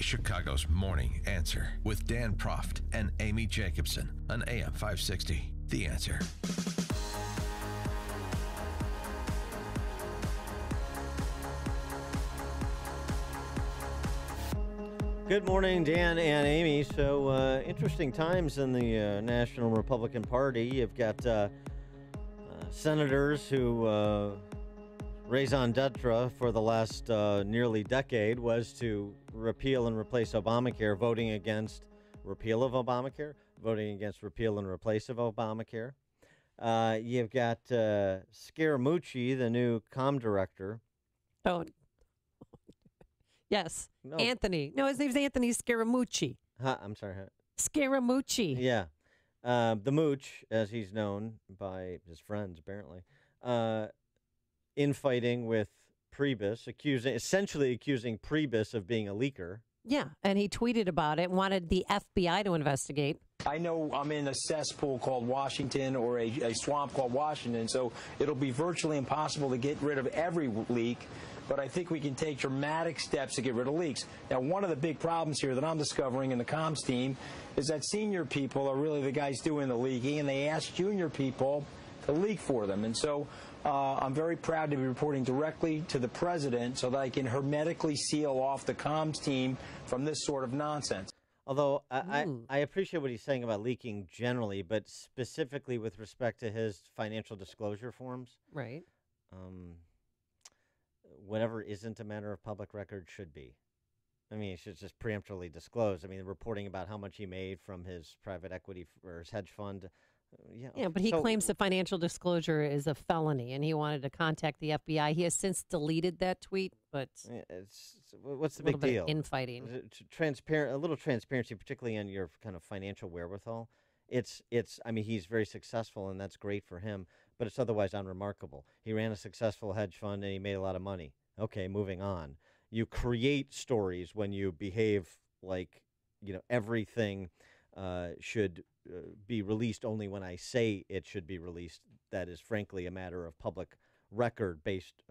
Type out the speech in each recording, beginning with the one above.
Chicago's Morning Answer with Dan Proft and Amy Jacobson on AM 560. The Answer. Good morning, Dan and Amy. So, interesting times in the National Republican Party. You've got senators who raison d'etre for the last nearly decade was to repeal and replace Obamacare, voting against repeal of Obamacare, voting against repeal and replace of Obamacare. You've got Scaramucci, the new comm director. Oh, yes. No. Anthony. No, his name's Anthony Scaramucci. I'm sorry. Scaramucci. Yeah. The Mooch, as he's known by his friends, apparently, infighting with Priebus, essentially accusing Priebus of being a leaker. Yeah, and he tweeted about it and wanted the FBI to investigate. I know I'm in a cesspool called Washington, or a swamp called Washington, so it'll be virtually impossible to get rid of every leak, but I think we can take dramatic steps to get rid of leaks. Now, one of the big problems here that I'm discovering in the comms team is that senior people are really the guys doing the leaking, and they ask junior people to leak for them. And so I'm very proud to be reporting directly to the president so that I can hermetically seal off the comms team from this sort of nonsense. Although I appreciate what he's saying about leaking generally, but specifically with respect to his financial disclosure forms. Right. Whatever isn't a matter of public record should be. I mean, it should just preemptively disclose. I mean, reporting about how much he made from his private equity or his hedge fund. Yeah, but he claims that financial disclosure is a felony, and he wanted to contact the FBI. He has since deleted that tweet, but what's the big deal? Infighting, a little transparency, particularly in your kind of financial wherewithal. I mean, he's very successful, and that's great for him, but it's otherwise unremarkable. He ran a successful hedge fund, and he made a lot of money. Okay, moving on. You create stories when you behave like, everything should be released only when I say it should be released. That is, frankly, a matter of public record based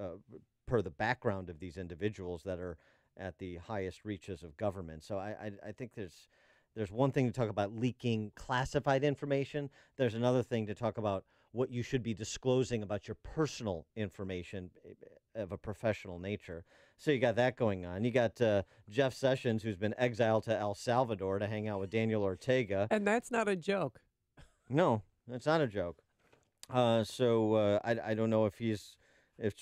per the background of these individuals that are at the highest reaches of government. So I think there's one thing to talk about leaking classified information. There's another thing to talk about what you should be disclosing about your personal information of a professional nature. So you got that going on. You got Jeff Sessions, who's been exiled to El Salvador to hang out with Daniel Ortega. And that's not a joke. No, that's not a joke. So I don't know if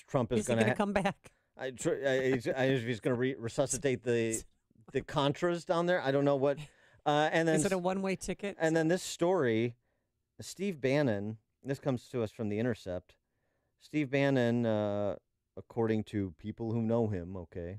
Trump is going to come back. If he's going to resuscitate the Contras down there. I don't know what. And then, is it a one-way ticket? And then this story, Steve Bannon, this comes to us from The Intercept. Steve Bannon, according to people who know him, okay,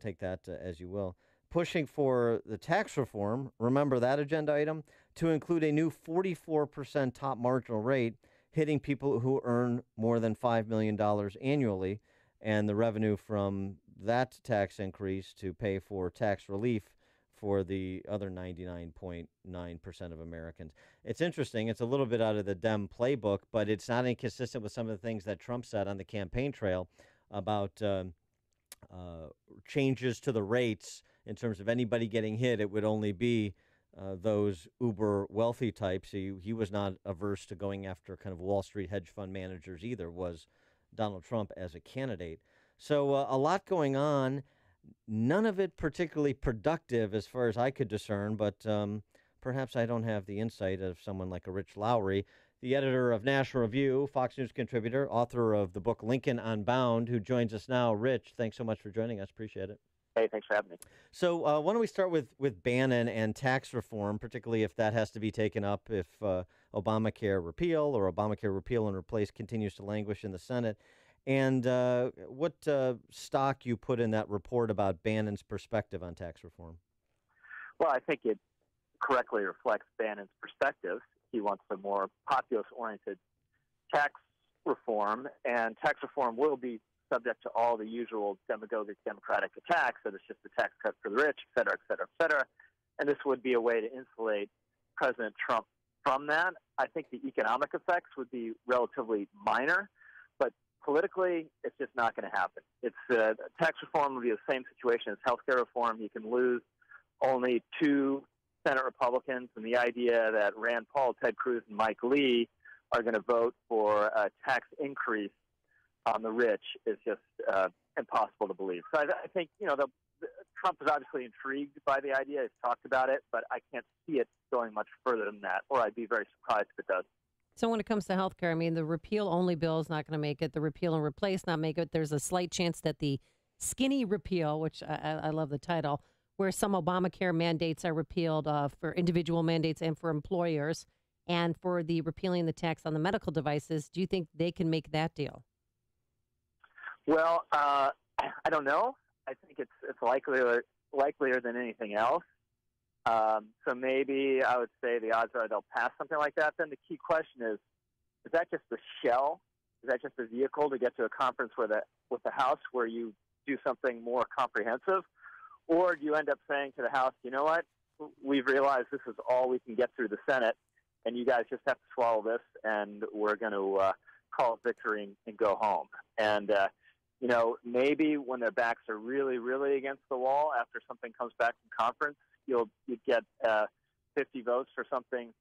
take that as you will, pushing for the tax reform, remember that agenda item, to include a new 44% top marginal rate, hitting people who earn more than $5 million annually, and the revenue from that tax increase to pay for tax relief for the other 99.9% of Americans. It's interesting. It's a little bit out of the Dem playbook, but it's not inconsistent with some of the things that Trump said on the campaign trail about changes to the rates in terms of anybody getting hit. It would only be those uber wealthy types. He was not averse to going after kind of Wall Street hedge fund managers either, was Donald Trump as a candidate. So a lot going on. None of it particularly productive as far as I could discern, but perhaps I don't have the insight of someone like a Rich Lowry, the editor of National Review, Fox News contributor, author of the book Lincoln Unbound, who joins us now. Rich, thanks so much for joining us. Appreciate it. Hey, thanks for having me. So why don't we start with Bannon and tax reform, particularly if that has to be taken up, if Obamacare repeal or Obamacare repeal and replace continues to languish in the Senate. And what stock you put in that report about Bannon's perspective on tax reform? Well, I think it correctly reflects Bannon's perspective. He wants a more populist-oriented tax reform, and tax reform will be subject to all the usual demagogic Democratic attacks, that it's just a tax cut for the rich, et cetera, et cetera, et cetera. And this would be a way to insulate President Trump from that. I think the economic effects would be relatively minor, but politically, it's just not going to happen. Tax reform will be the same situation as healthcare reform. You can lose only 2 Senate Republicans, and the idea that Rand Paul, Ted Cruz, and Mike Lee are going to vote for a tax increase on the rich is just impossible to believe. So I think, Trump is obviously intrigued by the idea. He's talked about it, but I can't see it going much further than that, or I'd be very surprised if it does. So when it comes to health care, I mean, the repeal-only bill is not going to make it. The repeal and replace not make it. There's a slight chance that the skinny repeal, which I love the title, where some Obamacare mandates are repealed for individual mandates and for employers, and for the repealing the tax on the medical devices, do you think they can make that deal? Well, I don't know. I think it's likelier than anything else. So maybe I would say the odds are they'll pass something like that. Then the key question is that just a shell? Is that just a vehicle to get to a conference with the House where you do something more comprehensive? Or do you end up saying to the House, you know what, we've realized this is all we can get through the Senate, and you guys just have to swallow this, and we're going to call it victory and go home. And, maybe when their backs are really, really against the wall after something comes back from conference, you'd get 50 votes for something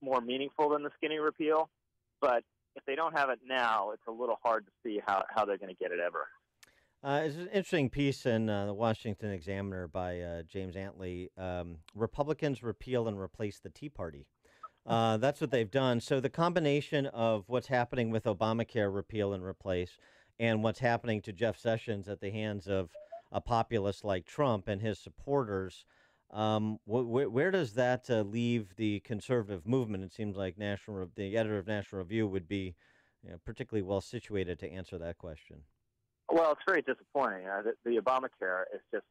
more meaningful than the skinny repeal. But if they don't have it now, it's a little hard to see how they're going to get it ever. It's an interesting piece in the Washington Examiner by James Antley. Republicans repeal and replace the Tea Party. That's what they've done. So the combination of what's happening with Obamacare repeal and replace and what's happening to Jeff Sessions at the hands of a populist like Trump and his supporters, where does that leave the conservative movement? It seems like the editor of National Review would be particularly well situated to answer that question. Well, it's very disappointing. The Obamacare is just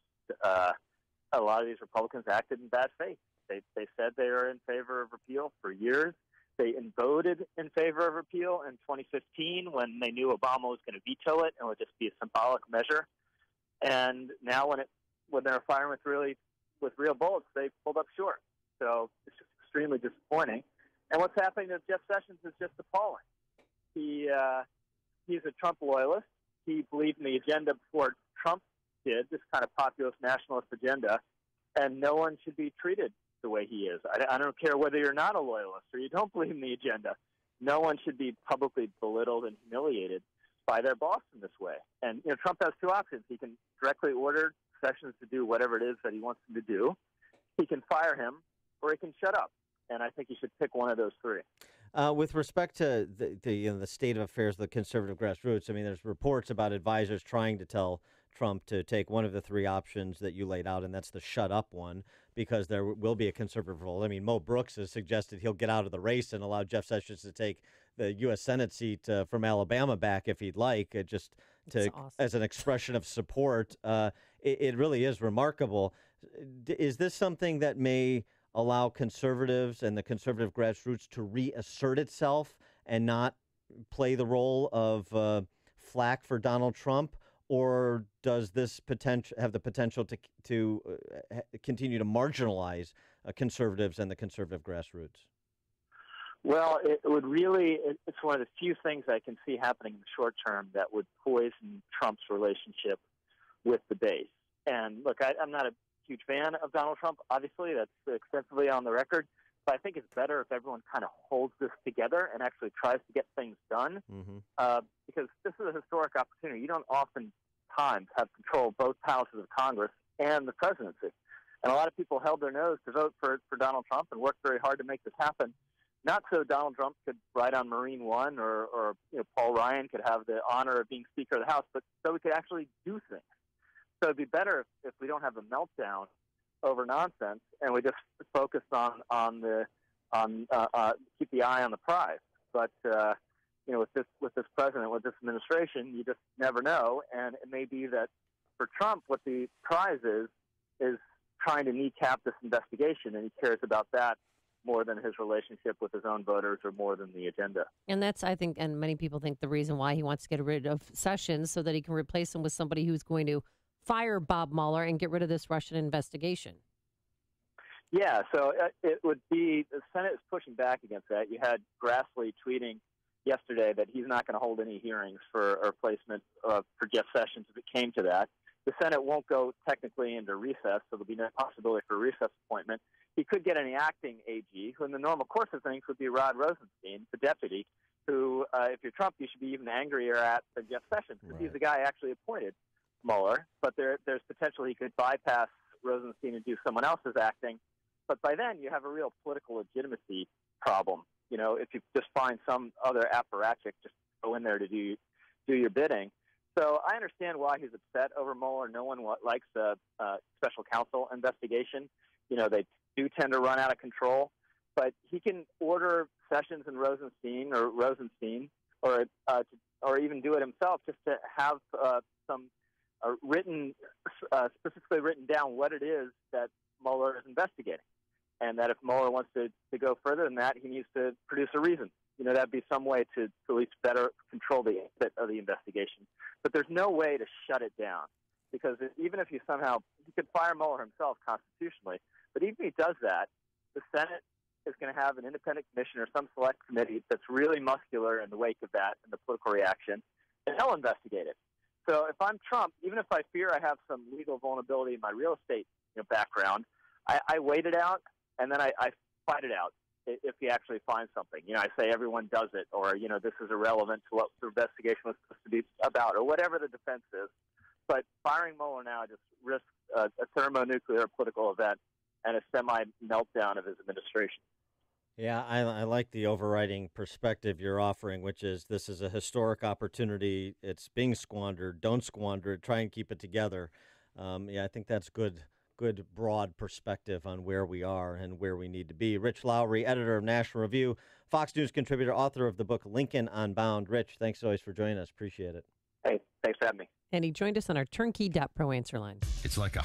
a lot of these Republicans acted in bad faith. They said they were in favor of repeal for years. They voted in favor of repeal in 2015 when they knew Obama was going to veto it and it would just be a symbolic measure. And now when they're firing with real bullets, they pulled up short. So it's just extremely disappointing. And what's happening to Jeff Sessions is just appalling. He's a Trump loyalist. He believed in the agenda before Trump did, this kind of populist nationalist agenda, and no one should be treated the way he is. I don't care whether you're not a loyalist or you don't believe in the agenda. No one should be publicly belittled and humiliated by their boss in this way. And Trump has 2 options. He can directly order Sessions to do whatever it is that he wants him to do. He can fire him, or he can shut up. And I think he should pick one of those 3. With respect to the state of affairs of the conservative grassroots, I mean, there's reports about advisors trying to tell Trump to take one of the 3 options that you laid out, and that's the shut up one, because there will be a conservative role. I mean, Mo Brooks has suggested he'll get out of the race and allow Jeff Sessions to take the U.S. Senate seat from Alabama back if he'd like, awesome. As an expression of support. It really is remarkable. Is this something that may allow conservatives and the conservative grassroots to reassert itself and not play the role of flack for Donald Trump? Or does this have the potential to continue to marginalize conservatives and the conservative grassroots? Well, it's one of the few things I can see happening in the short term that would poison Trump's relationship with the base. And look, I'm not a huge fan of Donald Trump. Obviously, that's extensively on the record. But I think it's better if everyone kind of holds this together and actually tries to get things done, because this is a historic opportunity. You don't oftentimes have control of both houses of Congress and the presidency. And a lot of people held their nose to vote for Donald Trump and worked very hard to make this happen. Not so Donald Trump could ride on Marine One or Paul Ryan could have the honor of being Speaker of the House, but so we could actually do things. So it'd be better if we don't have a meltdown over nonsense and we just focus on keep the eye on the prize. But with this president, with this administration, you just never know. And it may be that for Trump, what the prize is trying to kneecap this investigation, and he cares about that more than his relationship with his own voters or more than the agenda. And that's, I think, and many people think the reason why he wants to get rid of Sessions so that he can replace him with somebody who's going to fire Bob Mueller and get rid of this Russian investigation. Yeah, so it would be, the Senate is pushing back against that. You had Grassley tweeting yesterday that he's not going to hold any hearings for a replacement for Jeff Sessions if it came to that. the Senate won't go technically into recess, so there'll be no possibility for a recess appointment. He could get an acting AG, who in the normal course of things would be Rod Rosenstein, the deputy, who, if you're Trump, you should be even angrier at than Jeff Sessions, because he's the guy actually appointed Mueller. But there's potential he could bypass Rosenstein and do someone else's acting. But by then, you have a real political legitimacy problem. You know, if you just find some other apparatchik, just go in there to do your bidding. So I understand why he's upset over Mueller. No one likes a special counsel investigation. You know, they do tend to run out of control. But he can order Sessions and Rosenstein, or even do it himself, just to have some specifically written down what it is that Mueller is investigating, and that if Mueller wants to go further than that, he needs to produce a reason. You know, that'd be some way to at least better control the bit of the investigation. But there's no way to shut it down, because even if he could fire Mueller himself constitutionally, but even if he does that, the Senate is going to have an independent commission or some select committee that's really muscular in the wake of that and the political reaction, and they'll investigate it. So if I'm Trump, even if I fear I have some legal vulnerability in my real estate background, I wait it out, and then I fight it out if he actually finds something. You know, I say everyone does it, or, you know, this is irrelevant to what the investigation was supposed to be about, or whatever the defense is. But firing Mueller now just risks a thermonuclear political event and a semi-meltdown of his administration. Yeah, I like the overriding perspective you're offering, which is this is a historic opportunity. It's being squandered. Don't squander it. Try and keep it together. I think that's good broad perspective on where we are and where we need to be. Rich Lowry, editor of National Review, Fox News contributor, author of the book Lincoln Unbound. Rich, thanks always for joining us. Appreciate it. Hey, thanks for having me. And he joined us on our turnkey.pro answer line. It's like a